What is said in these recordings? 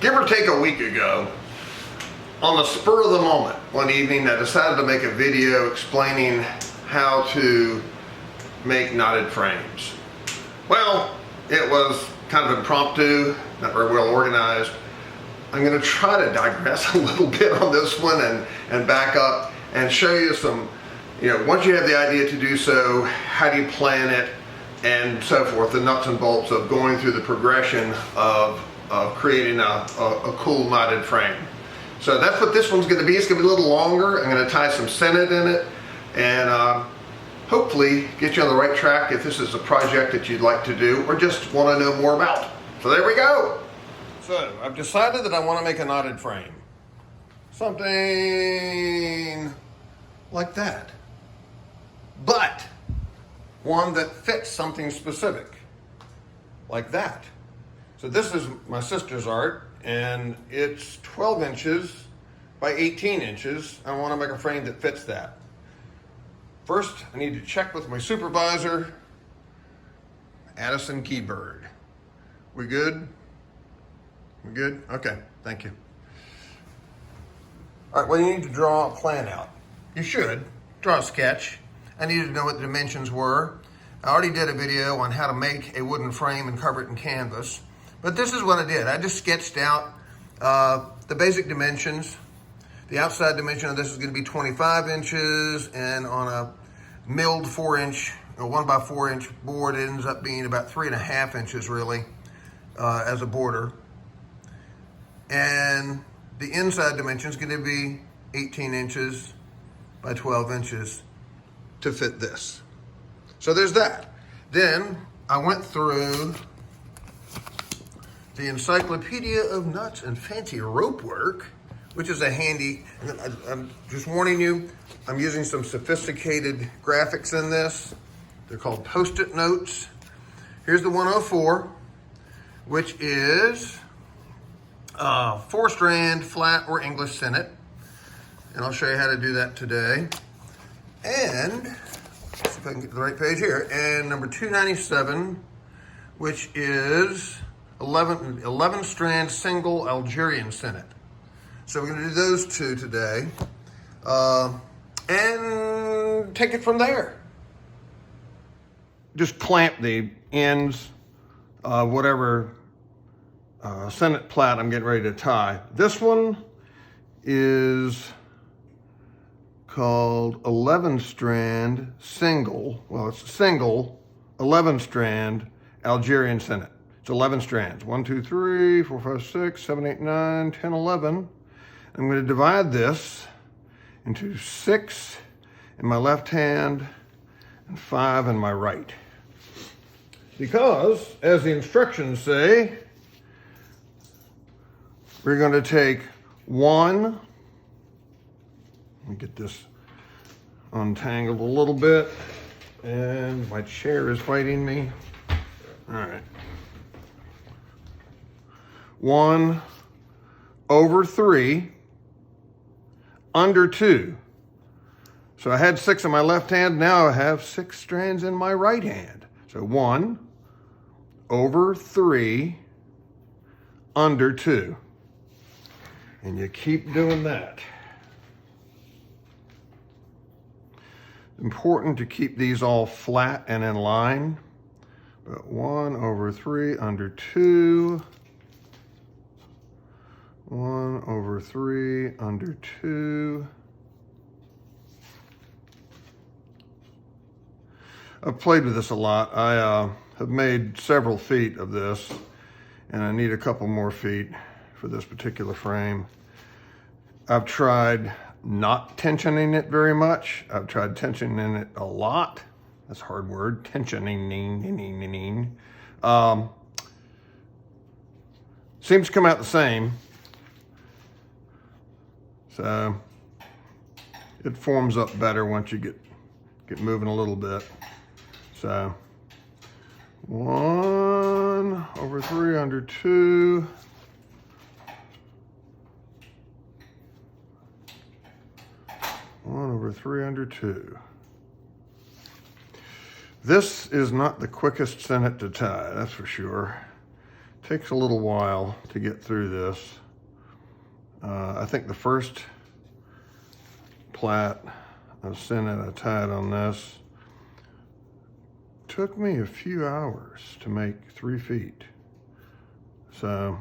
Give or take a week ago, on the spur of the moment, one evening, I decided to make a video explaining how to make knotted frames. Well, it was kind of impromptu, not very well organized. I'm going to try to digress a little bit on this one and back up and show you some, once you have the idea to do so, how do you plan it and so forth, the nuts and bolts of going through the progression of creating a cool knotted frame. So that's what this one's going to be. It's going to be a little longer. I'm going to tie some Sennit in it and hopefully get you on the right track if this is a project that you'd like to do or just want to know more about. So there we go. So I've decided that I want to make a knotted frame. Something like that. But one that fits something specific. Like that. So this is my sister's art, and it's 12 inches by 18 inches. I want to make a frame that fits that. First, I need to check with my supervisor, Addison Keybird. We good? We good? Okay, thank you. All right, well, you need to draw a plan out. You should draw a sketch. I needed to know what the dimensions were. I already did a video on how to make a wooden frame and cover it in canvas. But this is what I did. I just sketched out the basic dimensions. The outside dimension of this is going to be 25 inches, and on a milled 4-inch or 1x4-inch board, it ends up being about 3.5 inches really as a border. And the inside dimension is going to be 18 inches by 12 inches to fit this. So there's that. Then I went through the Encyclopedia of Nuts and Fancy Rope Work, which is a handy, I'm just warning you, I'm using some sophisticated graphics in this. They're called Post-it notes. Here's the 104, which is 4-strand flat or English Sennit. And I'll show you how to do that today. And, see if I can get to the right page here. And number 297, which is 11-strand single Algerian Sennit. So we're going to do those two today and take it from there. Just clamp the ends of whatever Sennit plait I'm getting ready to tie. This one is called 11-strand single. Well, it's a single 11-strand Algerian Sennit. It's 11 strands. 1, 2, 3, 4, 5, 6, 7, 8, 9, 10, 11. I'm going to divide this into 6 in my left hand and 5 in my right. Because, as the instructions say, we're going to take one, let me get this untangled a little bit, and my chair is fighting me. All right. 1/3 under 2. So I had 6 in my left hand, now I have 6 strands in my right hand. So 1/3 under 2. And you keep doing that. Important to keep these all flat and in line. But 1/3 under 2. 1/3 under 2. I've played with this a lot. I have made several feet of this, and I need a couple more feet for this particular frame. I've tried not tensioning it very much. I've tried tensioning it a lot. That's a hard word, tensioning. Seems to come out the same. So it forms up better once you get moving a little bit. So 1/3 under 2. 1/3 under 2. This is not the quickest Sennit to tie, that's for sure. takes a little while to get through this. I think the first plait of Sennit I tied on this took me a few hours to make 3 feet. So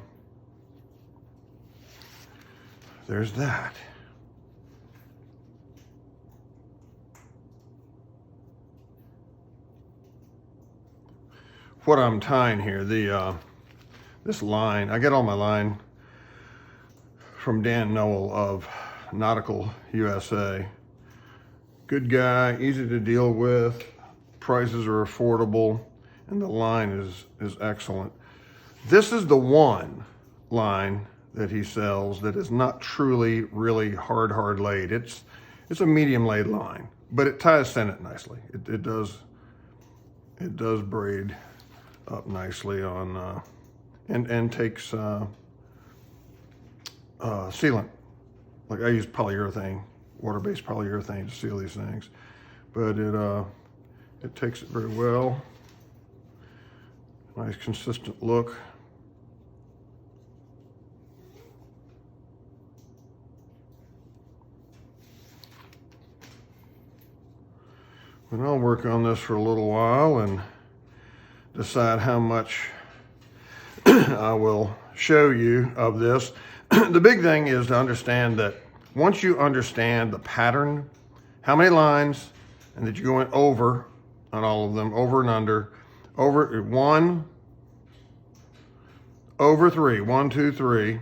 there's that. What I'm tying here, this line, I get all my line from Dan Noel of Nautical USA. Good guy, easy to deal with, prices are affordable, and the line is excellent. This is the one line that he sells that is not truly really hard laid. It's a medium laid line, but it ties Sennit nicely. It does braid up nicely on and takes sealant. Like I use polyurethane, water-based polyurethane to seal these things, but it takes it very well. Nice consistent look. And I'll work on this for a little while and decide how much I will show you of this. The big thing is to understand that once you understand the pattern, how many lines, and that you're going over on all of them, over and under, over 1, over 3, 1, 2, 3,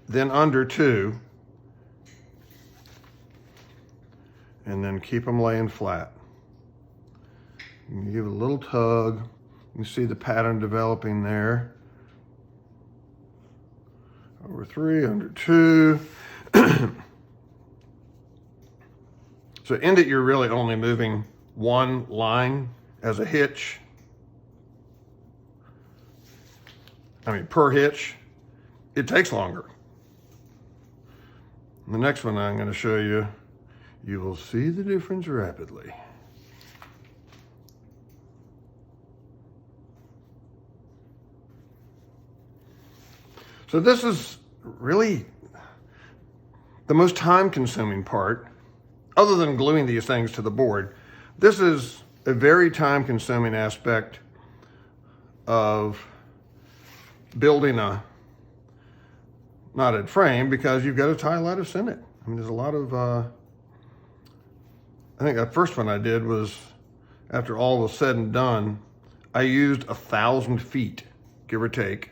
then under 2, and then keep them laying flat. You give it a little tug. You see the pattern developing there. Over 3, under 2. So end it, you're really only moving one line as a hitch. I mean, per hitch. It takes longer. The next one I'm going to show you, you will see the difference rapidly. So this is really the most time-consuming part, other than gluing these things to the board. This is a very time-consuming aspect of building a knotted frame, because you've got to tie a lot of Sennit. I mean, there's a lot of, I think the first one I did was, after all was said and done, I used 1,000 feet, give or take,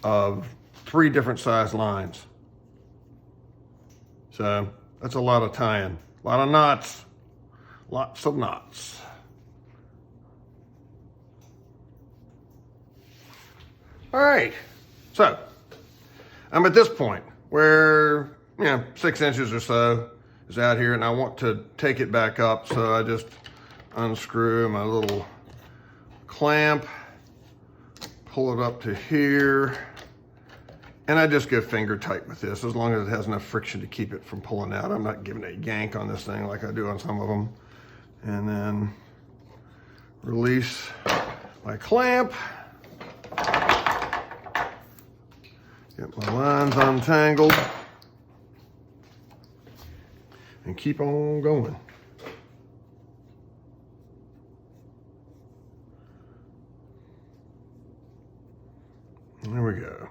of 3 different size lines. So that's a lot of tying, a lot of knots, lots of knots. All right, so I'm at this point where, 6 inches or so is out here, and I want to take it back up, so I just unscrew my little clamp, pull it up to here, and I just go finger tight with this, as long as it has enough friction to keep it from pulling out. I'm not giving a yank on this thing like I do on some of them. And then release my clamp. Get my lines untangled. And keep on going. There we go.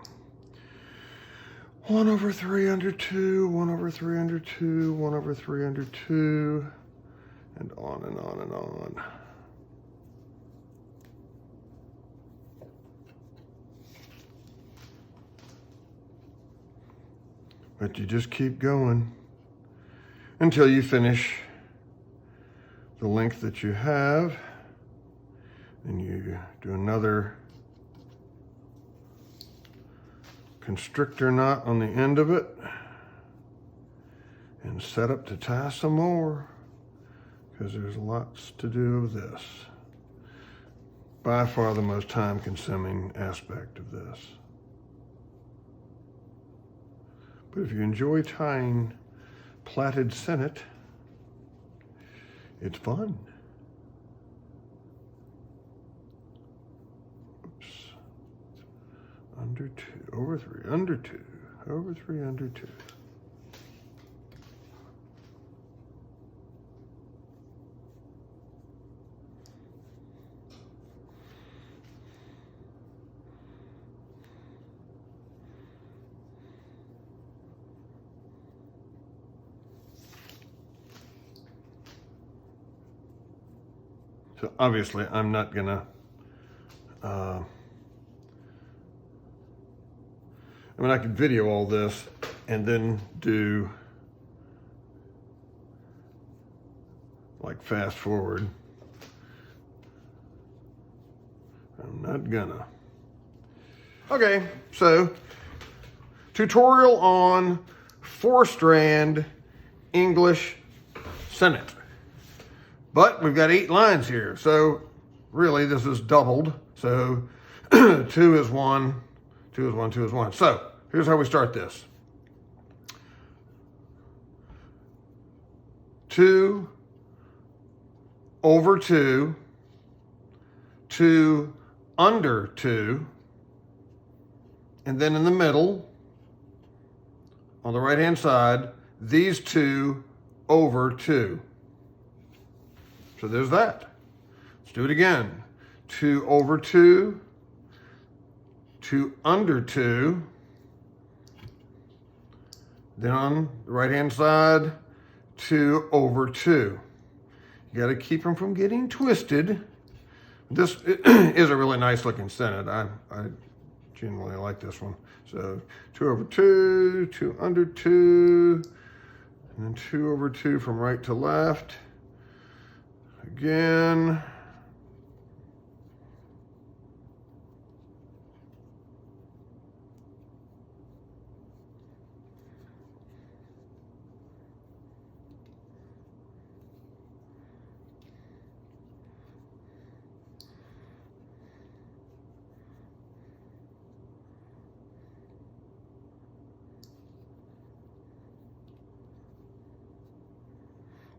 1 over 3 under 2, 1 over 3 under 2, 1 over 3 under 2, and on and on and on. But you just keep going until you finish the length that you have, and you do another constrictor knot on the end of it and set up to tie some more, because there's lots to do with this. By far the most time-consuming aspect of this. But if you enjoy tying plaited Sennit, it's fun. Oops. over 3, under 2, over 3, under 2. So obviously I'm not gonna, I mean, I could video all this and then do like fast forward. I'm not gonna. Okay, so tutorial on 4-strand English Sennit. But we've got 8 lines here, so really this is doubled. So 2 is 1, 2 is 1, 2 is 1. So here's how we start this. 2 over 2, 2 under 2, and then in the middle, on the right-hand side, these 2 over 2. So there's that. Let's do it again. 2 over 2, 2 under 2. Then on the right-hand side, 2 over 2. You got to keep them from getting twisted. This is a really nice looking Sennit. I genuinely like this one. So 2 over 2, 2 under 2, and then 2 over 2 from right to left. Again.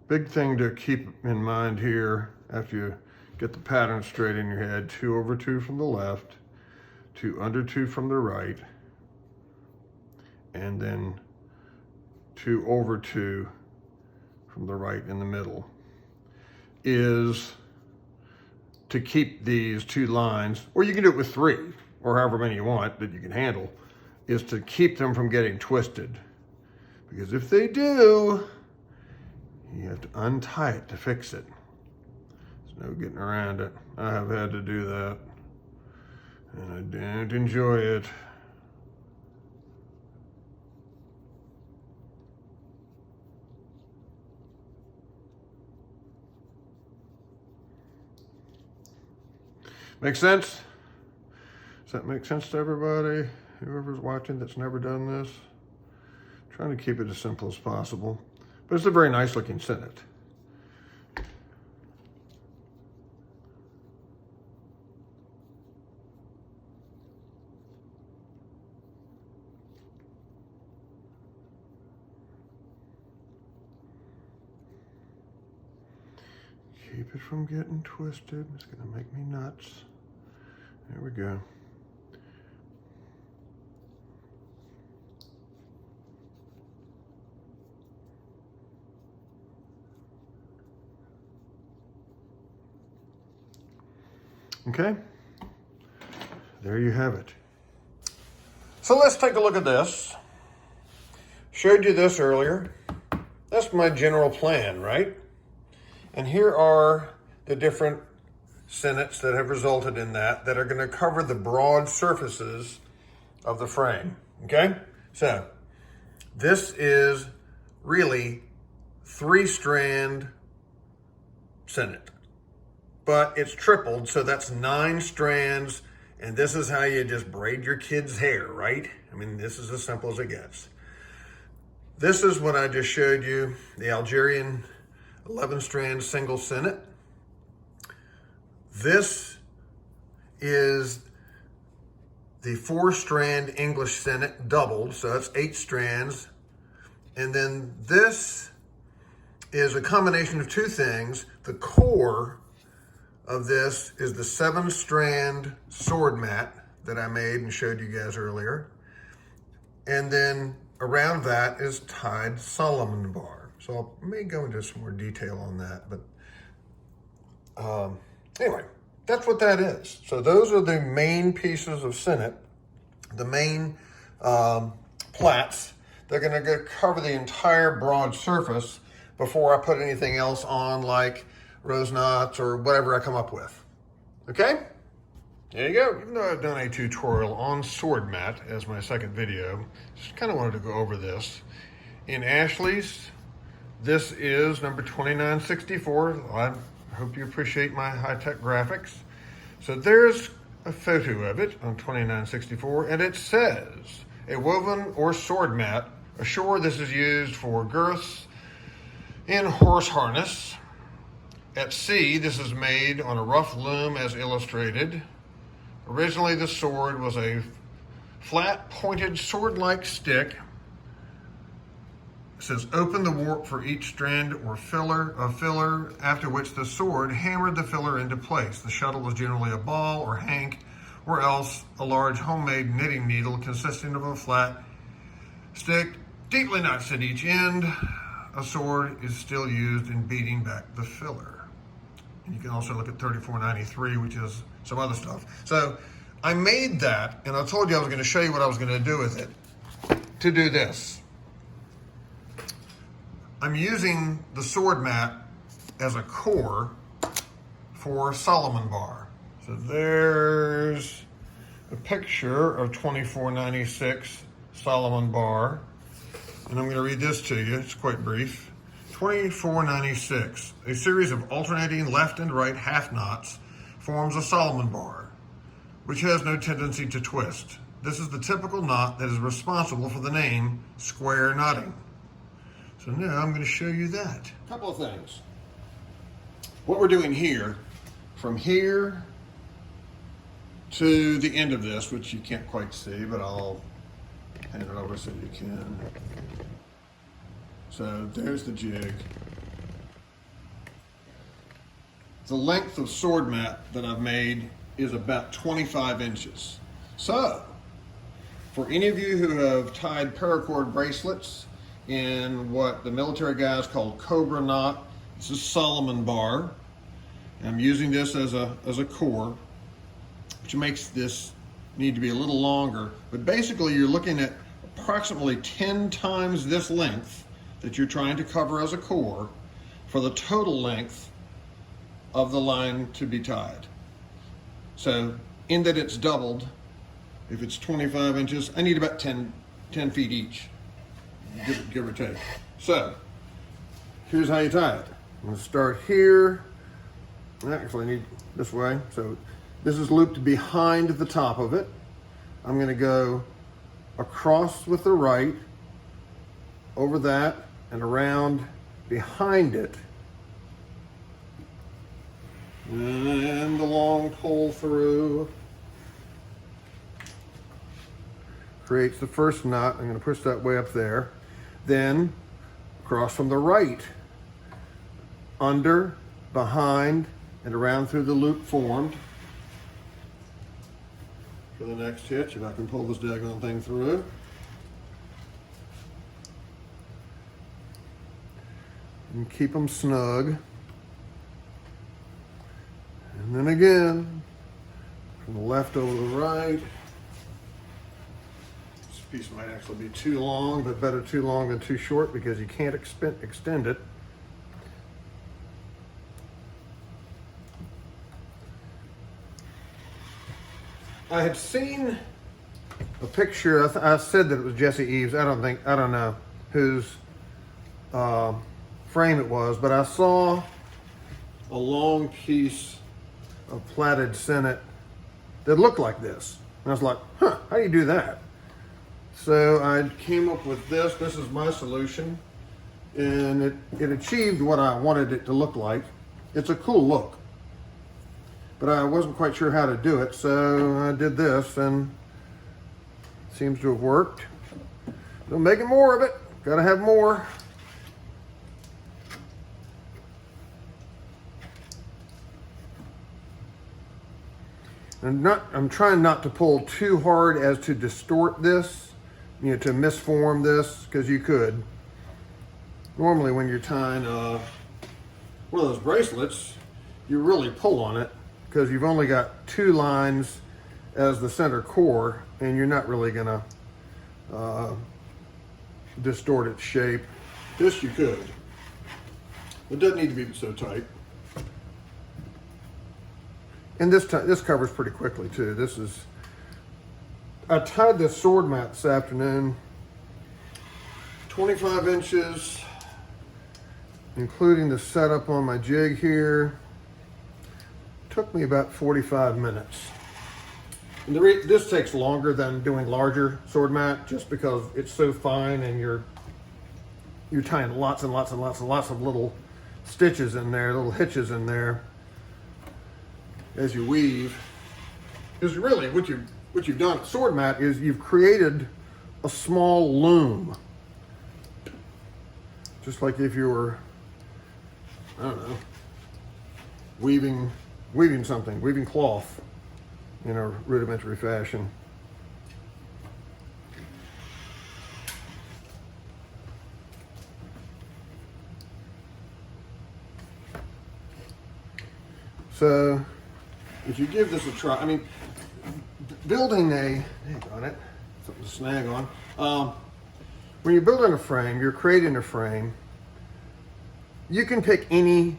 Big thing to keep in mind here after you get the pattern straight in your head, 2 over 2 from the left, 2 under 2 from the right, and then 2 over 2 from the right in the middle, is to keep these 2 lines, or you can do it with 3, or however many you want that you can handle, is to keep them from getting twisted. Because if they do, you have to untie it to fix it. There's no getting around it. I have had to do that, and I don't enjoy it. Make sense? Does that make sense to everybody? Whoever's watching that's never done this? I'm trying to keep it as simple as possible. But it's a very nice looking Sennit. Keep it from getting twisted. It's gonna make me nuts. There we go. Okay, there you have it. So let's take a look at this. Showed you this earlier. That's my general plan, right? And here are the different Sennits that have resulted in that are going to cover the broad surfaces of the frame, okay? So this is really 3-strand Sennit. But it's tripled, so that's 9 strands, and this is how you just braid your kid's hair, right? I mean, this is as simple as it gets. This is what I just showed you, the Algerian 11-strand single Sennit. This is the 4-strand English Sennit doubled, so that's 8 strands. And then this is a combination of 2 things. The core of this is the 7-strand sword mat that I made and showed you guys earlier. And then around that is tied Solomon bar. So I may go into some more detail on that, but anyway, that's what that is. So those are the main pieces of Sennit, the main plats. They're going to cover the entire broad surface before I put anything else on, like rose knots or whatever I come up with. Okay? There you go. Even though I've done a tutorial on sword mat as my second video, just kind of wanted to go over this. In Ashley's, this is number 2964. I hope you appreciate my high-tech graphics. So there's a photo of it on 2964, and it says, a woven or sword mat. Ashore, this is used for girths in horse harness. At sea, this is made on a rough loom as illustrated. Originally, the sword was a flat, pointed, sword-like stick. It says, open the warp for each strand or filler, after which the sword hammered the filler into place. The shuttle was generally a ball or hank, or else a large homemade knitting needle consisting of a flat stick, deeply notched at each end. A sword is still used in beating back the filler. And you can also look at 3493, which is some other stuff. So I made that, and I told you I was going to show you what I was going to do with it to do this. I'm using the sword mat as a core for Solomon bar. So there's a picture of 2496 Solomon bar, and I'm going to read this to you. It's quite brief. 2496, a series of alternating left and right half knots forms a Solomon bar, which has no tendency to twist. This is the typical knot that is responsible for the name square knotting. So now I'm going to show you that. A couple of things. What we're doing here, from here to the end of this, which you can't quite see, but I'll hand it over so you can. So there's the jig. The length of sword mat that I've made is about 25 inches. So, for any of you who have tied paracord bracelets in what the military guys call cobra knot, this is Solomon bar. I'm using this as a core, which makes this need to be a little longer. But basically you're looking at approximately 10 times this length that you're trying to cover as a core for the total length of the line to be tied. So in that it's doubled, if it's 25 inches, I need about 10 feet each, give or take. So here's how you tie it. I'm gonna start here. Actually, I need this way. So this is looped behind the top of it. I'm gonna go across with the right, over that, and around behind it. And the long pull through creates the first knot. I'm going to push that way up there. Then across from the right, under, behind, and around through the loop formed. For the next hitch, if I can pull this daggone thing through. And keep them snug. And then again, from the left over the right. This piece might actually be too long, but better too long than too short because you can't extend it. I had seen a picture, I said that it was Jesse Eves, I don't know whose frame it was, but I saw a long piece of plaited Sennit that looked like this. And I was like, huh, how do you do that? So I came up with this. This is my solution. And it achieved what I wanted it to look like. It's a cool look. But I wasn't quite sure how to do it, so I did this, and it seems to have worked. So I'm making more of it. Gotta have more. I'm trying not to pull too hard as to distort this, to misform this, because you could. Normally when you're tying one of those bracelets, you really pull on it because you've only got 2 lines as the center core, and you're not really gonna distort its shape. This you could. It doesn't need to be so tight. And this covers pretty quickly too. I tied this sword mat this afternoon, 25 inches, including the setup on my jig here. Took me about 45 minutes. And this takes longer than doing larger sword mat, just because it's so fine and you're tying lots and lots and lots and lots of little stitches in there, little hitches in there as you weave. Because really what you've done at sword mat is you've created a small loom. Just like if you were, I don't know, weaving something, weaving cloth in a rudimentary fashion. So if you give this a try, I mean, building hang on it, something to snag on. When you're building a frame, you're creating a frame, you can pick any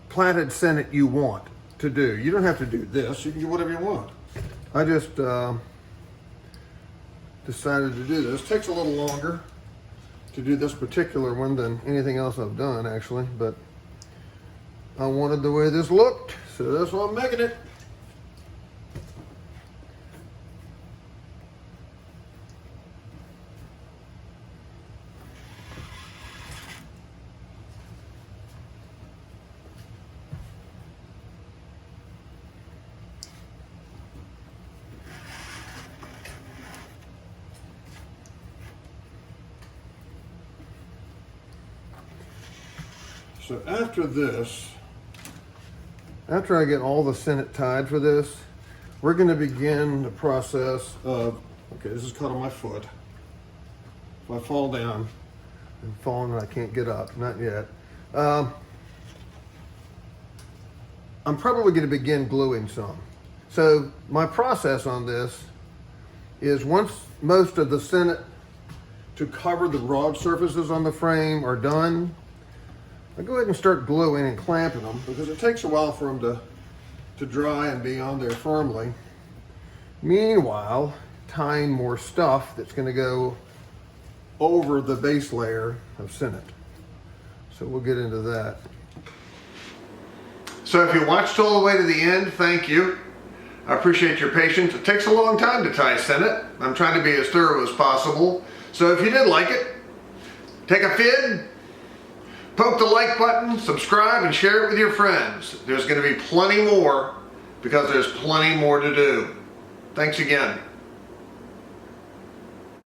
plaited Sennit you want to do. You don't have to do this, you can do whatever you want. I just decided to do this. It takes a little longer to do this particular one than anything else I've done, actually, but I wanted the way this looked, so that's why I'm making it. So after this, after I get all the Sennit tied for this, we're going to begin the process of, okay, this is caught on my foot. If I fall down, I'm falling and I can't get up, not yet. I'm probably going to begin gluing some. So my process on this is, once most of the Sennit to cover the rod surfaces on the frame are done, I go ahead and start gluing and clamping them, because it takes a while for them to dry and be on there firmly. Meanwhile, tying more stuff that's going to go over the base layer of Sennit. So we'll get into that. So if you watched all the way to the end, thank you. I appreciate your patience. It takes a long time to tie Sennit. I'm trying to be as thorough as possible. So if you did like it, take a fid, poke the like button, subscribe, and share it with your friends. There's going to be plenty more, because there's plenty more to do. Thanks again.